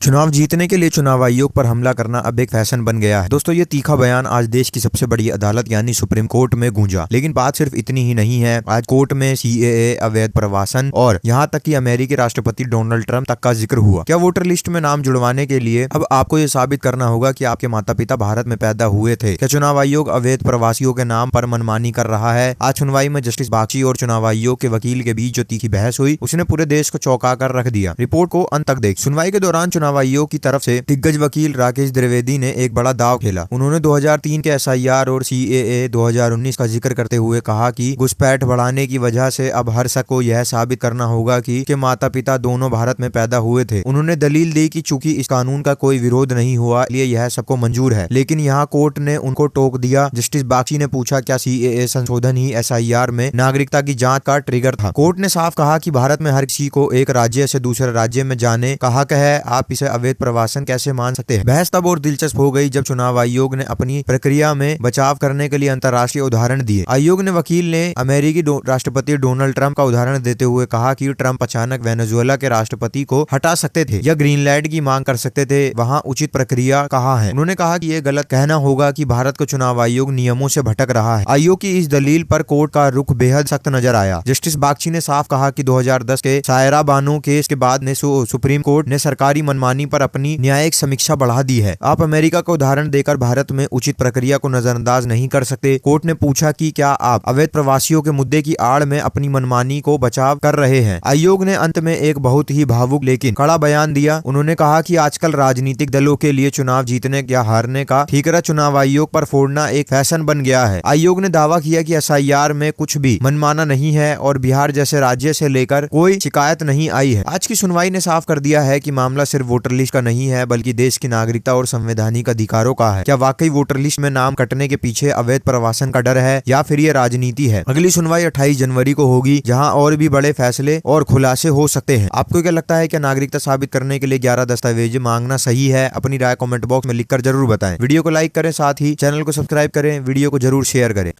चुनाव जीतने के लिए चुनाव आयोग पर हमला करना अब एक फैशन बन गया है। दोस्तों, ये तीखा बयान आज देश की सबसे बड़ी अदालत यानी सुप्रीम कोर्ट में गूंजा। लेकिन बात सिर्फ इतनी ही नहीं है। आज कोर्ट में सीएए, अवैध प्रवासन और यहाँ तक कि अमेरिकी राष्ट्रपति डोनाल्ड ट्रंप तक का जिक्र हुआ। क्या वोटर लिस्ट में नाम जुड़वाने के लिए अब आपको ये साबित करना होगा कि आपके माता पिता भारत में पैदा हुए थे? क्या चुनाव आयोग अवैध प्रवासियों के नाम पर मनमानी कर रहा है? आज सुनवाई में जस्टिस बागची और चुनाव आयोग के वकील के बीच जो तीखी बहस हुई, उसने पूरे देश को चौंका कर रख दिया। रिपोर्ट को अंत तक देख। सुनवाई के दौरान चुनाव आयोग की तरफ से दिग्गज वकील राकेश द्विवेदी ने एक बड़ा दाव खेला। उन्होंने 2003 के एसआईआर और सीएए 2019 का जिक्र करते हुए कहा कि घुसपैठ बढ़ाने की वजह से अब हर शख्स को यह साबित करना होगा कि माता पिता दोनों भारत में पैदा हुए थे। उन्होंने दलील दी कि चूंकि इस कानून का कोई विरोध नहीं हुआ, इसलिए यह सबको मंजूर है। लेकिन यहाँ कोर्ट ने उनको टोक दिया। जस्टिस बागची ने पूछा, क्या सीएए संशोधन ही एसआईआर में नागरिकता की जांच का ट्रिगर था? कोर्ट ने साफ कहा कि भारत में हर किसी को एक राज्य से दूसरे राज्य में जाने का हक है। आप इसे अवैध प्रवासन कैसे मान सकते हैं? बहस तब और दिलचस्प हो गई जब चुनाव आयोग ने अपनी प्रक्रिया में बचाव करने के लिए अंतर्राष्ट्रीय उदाहरण दिए। आयोग ने वकील ने अमेरिकी राष्ट्रपति डोनाल्ड ट्रंप का उदाहरण देते हुए कहा कि ट्रंप अचानक वेनेजुएला के राष्ट्रपति को हटा सकते थे या ग्रीनलैंड की मांग कर सकते थे। वहां उचित प्रक्रिया कहाँ है? उन्होंने कहा कि यह गलत कहना होगा कि भारत को चुनाव आयोग नियमों से भटक रहा है। आयोग की इस दलील पर कोर्ट का रुख बेहद सख्त नजर आया। जस्टिस बागची ने साफ कहा कि 2010 के सायरा बानो केस के बाद ने सुप्रीम कोर्ट ने सरकारी मनमानी पर अपनी न्यायिक समीक्षा बढ़ा दी है। आप अमेरिका का उदाहरण देकर भारत में उचित प्रक्रिया को नजरअंदाज नहीं कर सकते। कोर्ट ने पूछा कि क्या आप अवैध प्रवासियों के मुद्दे की आड़ में अपनी मनमानी को बचाव कर रहे हैं? आयोग ने अंत में एक बहुत ही भावुक लेकिन कड़ा बयान दिया। उन्होंने कहा कि आजकल राजनीतिक दलों के लिए चुनाव जीतने या हारने का ठीकरा चुनाव आयोग पर फोड़ना एक फैशन बन गया है। आयोग ने दावा किया कि एसआईआर में कुछ भी मनमाना नहीं है और बिहार जैसे राज्य से लेकर कोई शिकायत नहीं आई है। आज की सुनवाई ने साफ कर दिया है कि मामला सिर्फ वोटर लिस्ट का नहीं है, बल्कि देश की नागरिकता और संवैधानिक अधिकारों का है। क्या वाकई वोटर लिस्ट में नाम कटने के पीछे अवैध प्रवासन का डर है या फिर ये राजनीति है? अगली सुनवाई 28 जनवरी को होगी, जहां और भी बड़े फैसले और खुलासे हो सकते हैं। आपको क्या लगता है कि नागरिकता साबित करने के लिए 11 दस्तावेज मांगना सही है? अपनी राय कमेंट बॉक्स में लिखकर जरूर बताएं। वीडियो को लाइक करें, साथ ही चैनल को सब्सक्राइब करें, वीडियो को जरूर शेयर करें।